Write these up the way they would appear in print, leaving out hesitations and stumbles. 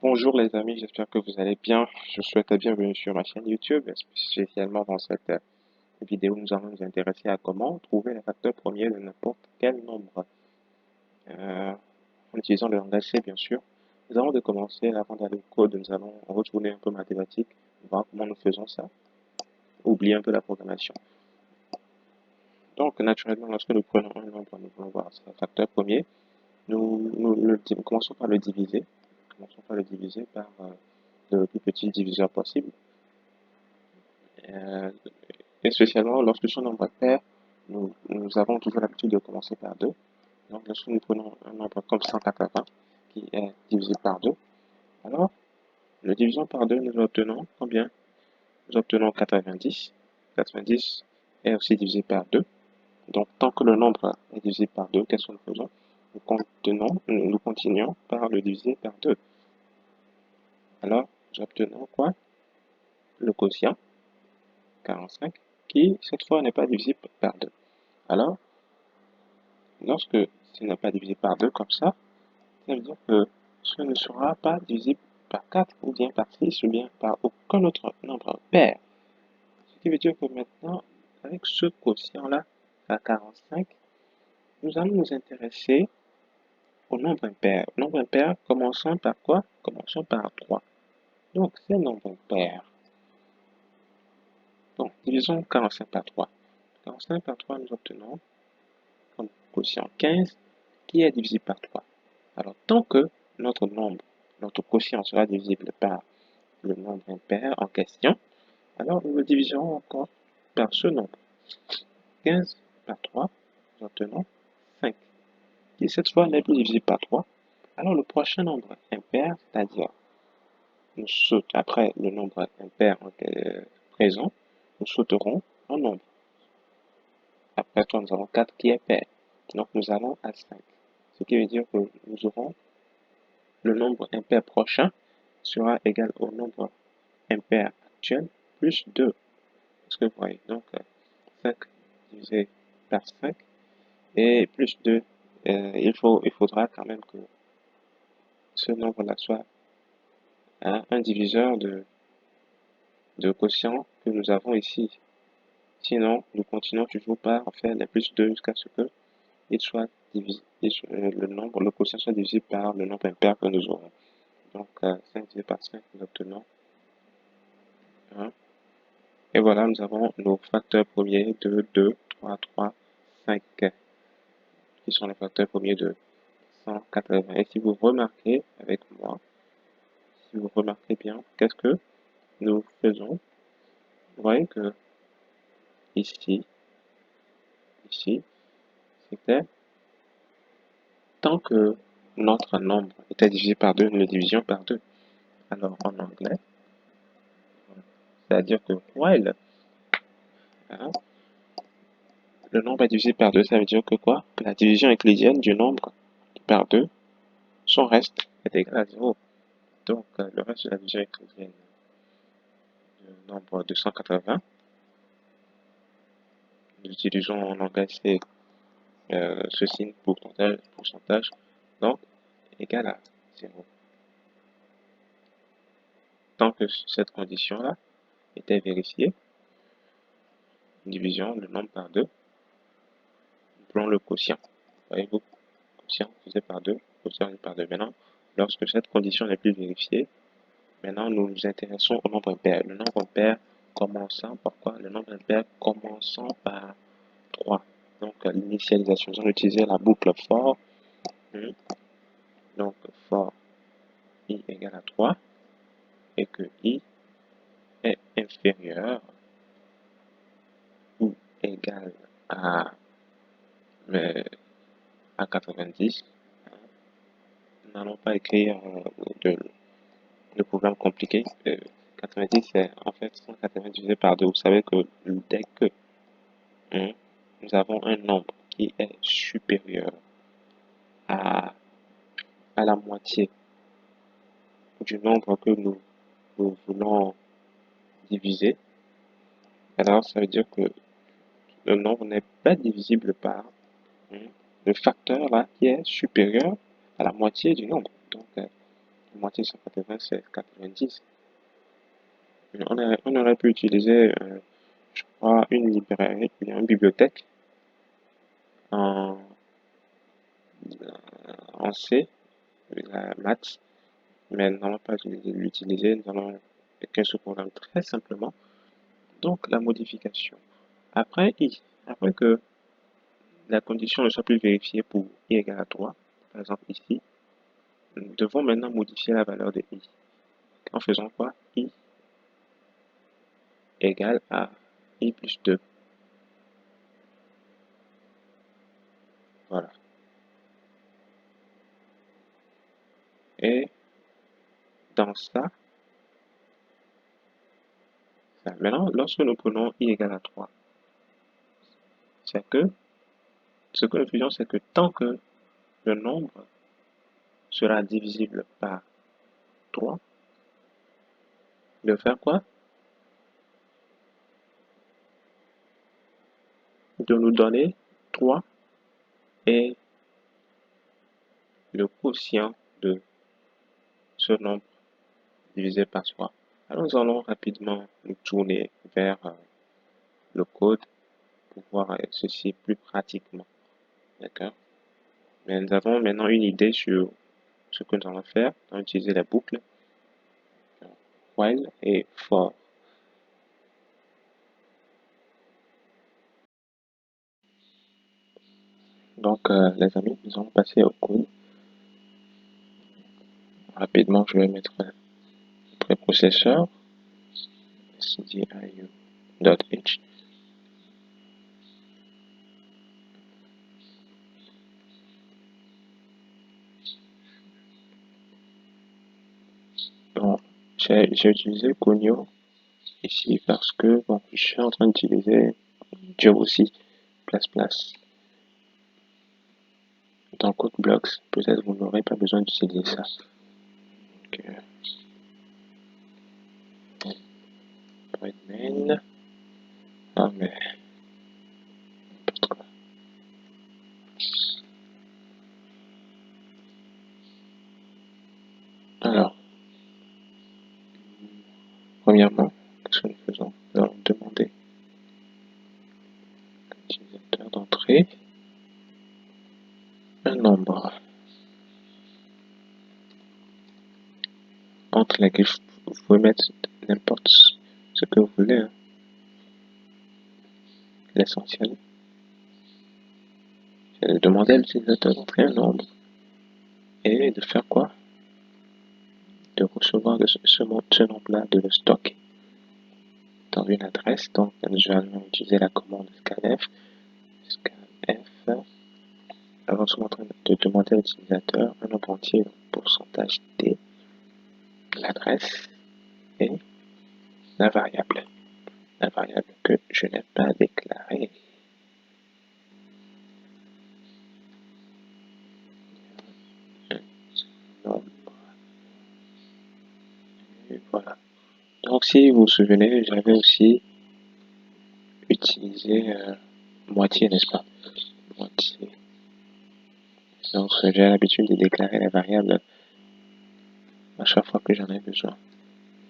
Bonjour les amis, j'espère que vous allez bien. Je souhaite la bienvenue sur ma chaîne YouTube. Spécialement dans cette vidéo, nous allons nous intéresser à comment trouver les facteurs premiers de n'importe quel nombre. Euh, En utilisant le langage C, bien sûr. Nous allons de commencer, avant d'aller au code, nous allons retourner un peu mathématique, voir comment nous faisons ça. Oublier un peu la programmation. Donc, naturellement, lorsque nous prenons un nombre, nous voulons voir son facteur premier. Commençons par le diviser. Commençons par le diviser par le plus petit diviseur possible. Euh, et spécialement lorsque son nombre est pair, nous avons toujours l'habitude de commencer par 2. Donc lorsque nous prenons un nombre comme 180 qui est divisé par 2, alors le divisant par 2, nous obtenons combien? Nous obtenons 90. 90 est aussi divisé par 2. Donc tant que le nombre est divisé par 2, qu'est-ce que nous faisons? Nous continuons par le diviser par 2. Alors nous obtenons quoi? Le quotient 45 qui cette fois n'est pas divisible par 2. Alors lorsque ce n'est pas divisé par 2 comme ça veut dire que ce ne sera pas divisible par 4 ou bien par 6 ou bien par aucun autre nombre pair. Ce qui veut dire que maintenant, avec ce quotient-là, à 45, nous allons nous intéresser au nombre impair. Nombre impair, commençons par quoi? Commençons par 3. Donc, c'est nombre impair. Donc, divisons 45 par 3. 45 par 3, nous obtenons comme quotient 15 qui est divisible par 3. Alors, tant que notre quotient sera divisible par le nombre impair en question, alors nous le diviserons encore par ce nombre. 15 par 3, nous obtenons 5, qui cette fois n'est plus divisible par 3. Alors le prochain nombre impair, c'est-à-dire après le nombre impair présent, nous sauterons un nombre. Après toi, nous avons 4 qui est pair. Donc nous allons à 5. Ce qui veut dire que nous aurons le nombre impair prochain sera égal au nombre impair actuel plus 2. Est-ce que vous voyez? Donc 5 divisé par 5 et plus 2. Il faudra quand même que ce nombre-là soit un diviseur de quotient que nous avons ici. Sinon, nous continuons toujours par faire les plus 2 jusqu'à ce que il soit divisé, le quotient soit divisé par le nombre impair que nous aurons. Donc 5 divisé par 5, nous obtenons 1. Et voilà, nous avons nos facteurs premiers de 2, 3, 3, 5, qui sont les facteurs premiers de 180. Et si vous remarquez avec moi, si vous remarquez bien, qu'est-ce que nous faisons? Vous voyez que ici, c'était tant que notre nombre était divisé par 2, nous le divisions par 2. Alors en anglais, c'est-à-dire que while hein, le nombre est divisé par 2, ça veut dire que quoi? Que la division euclidienne du nombre par 2, son reste est égal à 0. Donc le reste de la division euclidienne du nombre de 180, nous utilisons en langage C ce signe pourcentage, donc égal à 0. Tant que cette condition-là était vérifiée, division le nombre par 2, nous prenons le quotient. Voyez-vous, quotient divisé par 2, quotient divisé par 2. Maintenant, lorsque cette condition n'est plus vérifiée, maintenant nous nous intéressons au nombre impair. Le nombre impair commençant par quoi? Le nombre impair commençant par 3. Donc l'initialisation, on utilisait la boucle for. Donc for i égale à 3 et que i est inférieur ou égal à, euh, à 90, nous n'allons pas écrire de programme compliqué. 90, c'est en fait 180 divisé par 2. Vous savez que dès que hein, nous avons un nombre qui est supérieur à, à la moitié du nombre que nous voulons diviser, alors ça veut dire que le nombre n'est pas divisible par le facteur là qui est supérieur à la moitié du nombre. Donc, Moitié 180, c'est 90. On aurait pu utiliser, je crois, une librairie, une bibliothèque en, en C, la maths, mais nous n'allons pas l'utiliser, nous allons écrire ce programme très simplement. Donc, la modification. Après i, après que la condition ne soit plus vérifiée pour i égale à 3, par exemple ici, nous devons maintenant modifier la valeur de i. En faisant quoi? I égale à i plus 2. Voilà. Et dans ça, maintenant, lorsque nous prenons i égale à 3, c'est que ce que nous faisons, c'est que tant que le nombre sera divisible par 3, de faire quoi? De nous donner 3 et le quotient de ce nombre divisé par 3. Alors nous allons rapidement nous tourner vers le code pour voir ceci plus pratiquement. D'accord? Mais nous avons maintenant une idée sur ce que nous allons faire. On va utiliser la boucle while et for. Donc, les amis, nous allons passer au code. Rapidement, je vais mettre un préprocesseur cdiu.h. Bon, j'ai utilisé Conio ici parce que bon, je suis en train d'utiliser Job aussi, place. Dans CodeBlocks, peut-être vous n'aurez pas besoin d'utiliser ça. Donc, main. Ah, mais alors, premièrement, qu'est-ce que nous faisons? Nous allons demander à l'utilisateur d'entrer un nombre entre lesquels vous pouvez mettre n'importe ce que vous voulez. Hein. L'essentiel, c'est de demander à l'utilisateur d'entrer un nombre et de faire quoi? De recevoir ce nombre-là, de le stocker dans une adresse. Donc, nous allons utiliser la commande scanf. Alors, nous sommes en train de demander à l'utilisateur un nombre entier, pourcentage T, l'adresse et la variable. La variable que je n'ai pas déclarée. Nombre. Et voilà. Donc, si vous vous souvenez, j'avais aussi utilisé moitié, n'est-ce pas? Moitié. Donc, j'ai l'habitude de déclarer la variable à chaque fois que j'en ai besoin.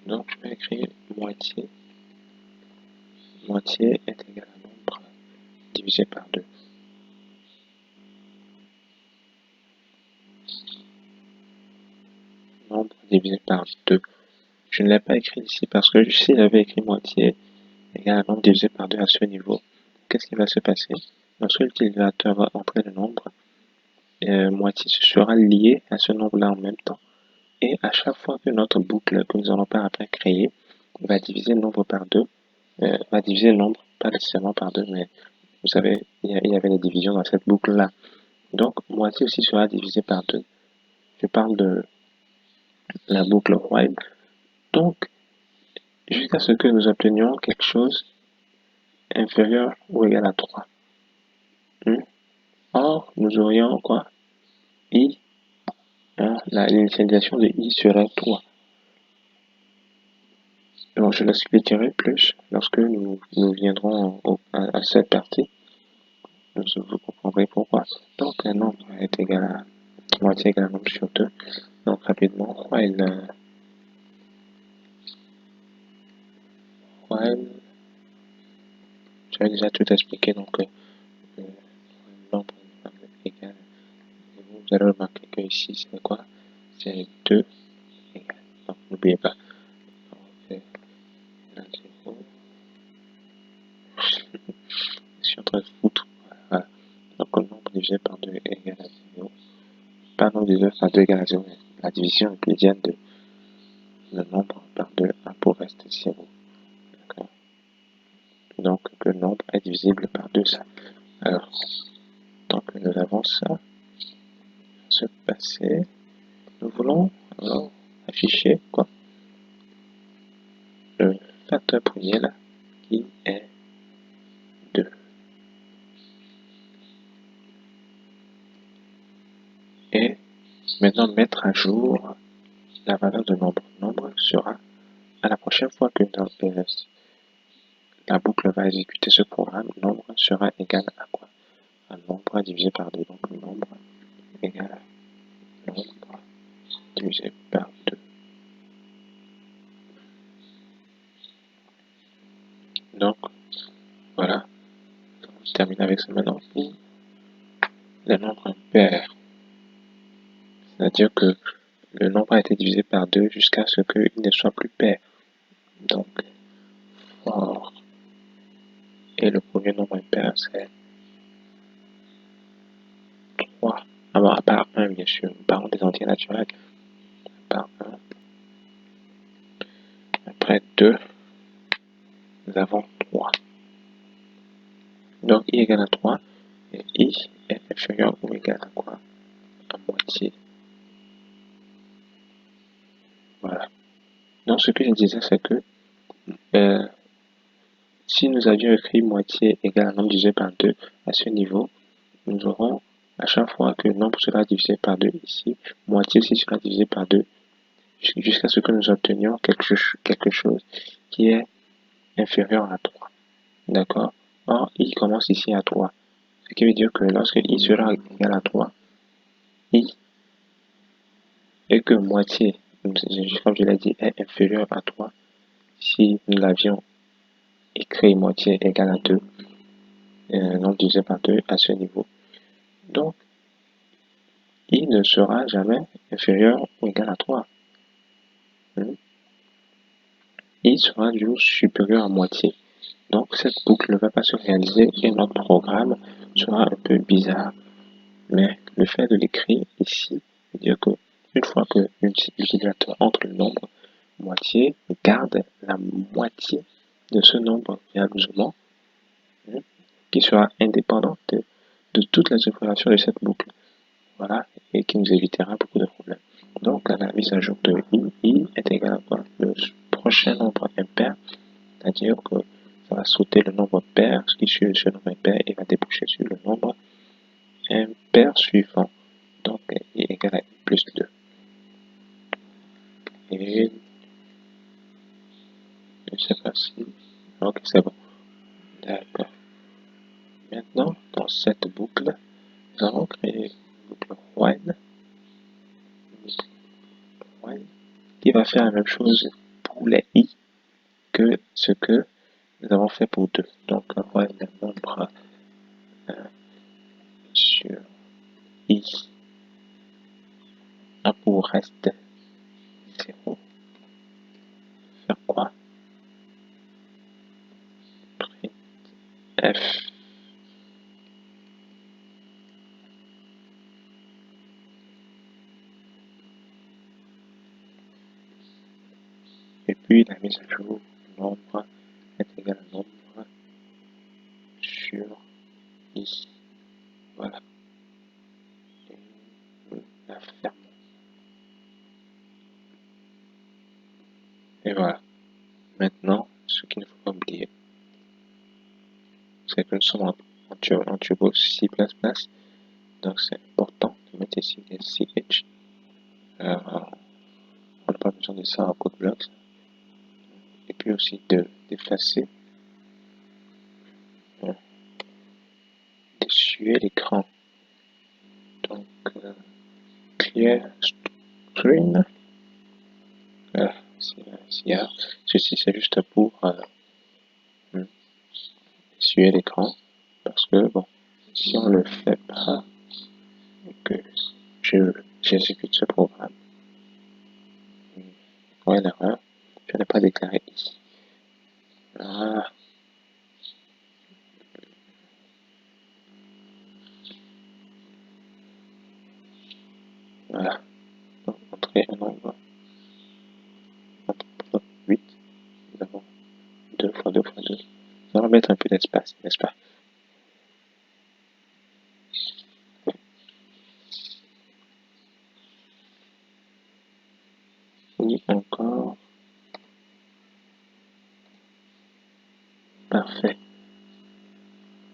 Donc, je vais écrire moitié. Moitié est égal à nombre divisé par 2. Nombre divisé par 2. Je ne l'ai pas écrit ici parce que si j'avais écrit moitié égale à nombre divisé par 2 à ce niveau, qu'est-ce qui va se passer? Lorsque l'utilisateur va entrer le nombre, moitié sera lié à ce nombre-là en même temps. Et à chaque fois que notre boucle que nous allons par après créer va diviser le nombre par 2, va diviser le nombre, pas nécessairement par 2, mais vous savez, il y avait des divisions dans cette boucle-là. Donc, moitié aussi sera divisé par 2. Je parle de la boucle while. Donc, jusqu'à ce que nous obtenions quelque chose inférieur ou égal à 3. Or, nous aurions quoi? I, hein, l'initialisation de I serait 3. Donc, je l'expliquerai plus lorsque nous viendrons à cette partie. Vous comprendrez pourquoi. Donc, un nombre est égal à moitié égal à nombre sur 2. Donc rapidement, while, j'avais déjà tout expliqué, donc nombre égal, et vous allez remarquer que ici c'est quoi? C'est 2 égal. Donc n'oubliez pas, on fait un 0, je suis en train de foutre, voilà. Donc le nombre divisé par 2 est égal à 0. Pas nombre divisé par 2 égale à 0, mais la division euclidienne de le nombre par 2 a pour reste 0. D'accord? Donc le nombre est divisible par 2, ça. Alors, tant que nous avons ça, se passer, nous voulons alors afficher quoi? Le facteur premier là, qui est 2. Et maintenant mettre à jour la valeur de nombre. Nombre sera, à la prochaine fois que la boucle va exécuter ce programme, nombre sera égal à quoi? Un nombre divisé par 2. Donc nombre égal à nombre divisé par 2. Donc voilà, on termine avec ça maintenant pour les nombres impairs. C'est-à-dire que le nombre a été divisé par 2 jusqu'à ce qu'il ne soit plus pair. Donc, for, et le premier nombre impair, c'est 3. Alors, à part 1, bien sûr. Parlons des entiers naturels. À part 1. Après 2, nous avons 3. Donc, i égale à 3. Et i est inférieur ou égal à quoi? À moitié. Voilà. Donc, ce que je disais, c'est que si nous avions écrit moitié égale à nombre divisé par 2 à ce niveau, nous aurons à chaque fois que le nombre sera divisé par 2 ici, moitié aussi sera divisé par 2, jusqu'à ce que nous obtenions quelque chose qui est inférieur à 3. D'accord? Or, i commence ici à 3. Ce qui veut dire que lorsque i sera égal à 3, i est que moitié, comme je l'ai dit, est inférieur à 3. Si nous l'avions écrit moitié égale à 2, nombre divisé par 2 à ce niveau. Donc, i ne sera jamais inférieur ou égal à 3. I sera toujours supérieur à moitié. Donc, cette boucle ne va pas se réaliser et notre programme sera un peu bizarre. Mais le fait de l'écrire ici veut dire que une fois que l'utilisateur entre le nombre moitié, garde la moitié de ce nombre jalousement, qui sera indépendante de toutes les opérations de cette boucle. Voilà, et qui nous évitera beaucoup de problèmes. Donc, à la mise à jour de i est égal à quoi? Le prochain nombre impair, c'est-à-dire que ça va sauter le nombre pair qui suit ce nombre impair et va déboucher sur le nombre impair suivant. Donc, i est égal à i plus 2. Et je ne sais pas si... Ok, c'est bon. D'accord. Maintenant, dans cette boucle, nous allons créer une boucle while qui va faire la même chose pour les i que ce que nous avons fait pour 2. Donc, while le nombre sur i a pour reste 0. Faire quoi? Print f. Et puis la mise à jour du nombre est égal à nombre sur i. Voilà. Et nous la fermons. Et voilà. Maintenant, ce qu'il ne faut pas oublier, c'est que nous sommes en Turbo C++. Donc c'est important de mettre ici les CH. On n'a pas besoin de ça en code block. Et puis aussi d'effacer, d'essuyer l'écran. Donc clear screen. Voilà, ceci c'est juste pour essuyer l'écran. Parce que, bon, si on le fait pas, que j'exécute ce programme, ouais, l'erreur, je n'ai pas déclaré i. Voilà. Voilà. Donc, entrer un nombre 8. Nous avons 2 fois 2 fois 2. On va mettre un peu d'espace, n'est-ce pas? Oui, encore. Parfait.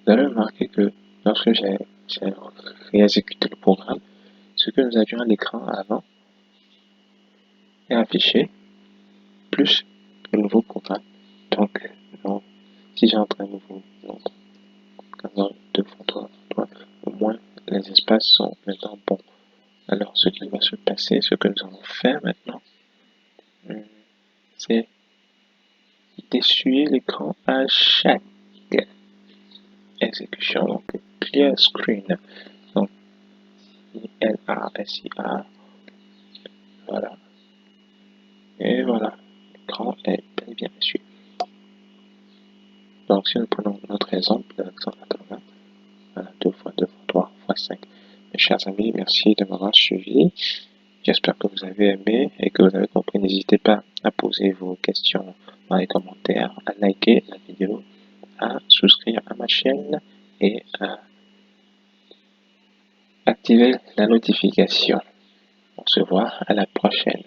Vous allez remarquer que lorsque j'ai réexécuté le programme, ce que nous avions à l'écran avant est affiché, plus le nouveau programme. Donc, non, si j'entre un nouveau nombre, alors 2 fois 3, 3, au moins les espaces sont maintenant bons. Alors, ce qui va se passer, ce que nous allons faire maintenant, c'est d'essuyer l'écran à chaque exécution. Donc, clear screen. Donc, LASIA. Voilà. Et voilà. L'écran est bel et bien essuyé. Donc, si nous prenons notre exemple de 180, voilà, 2 fois 2 fois 3 fois 5. Mes chers amis, merci de m'avoir suivi. J'espère que vous avez aimé et que vous avez compris. N'hésitez pas à poser vos questions dans les commentaires, à liker la vidéo, à souscrire à ma chaîne et à activer la notification. On se voit à la prochaine.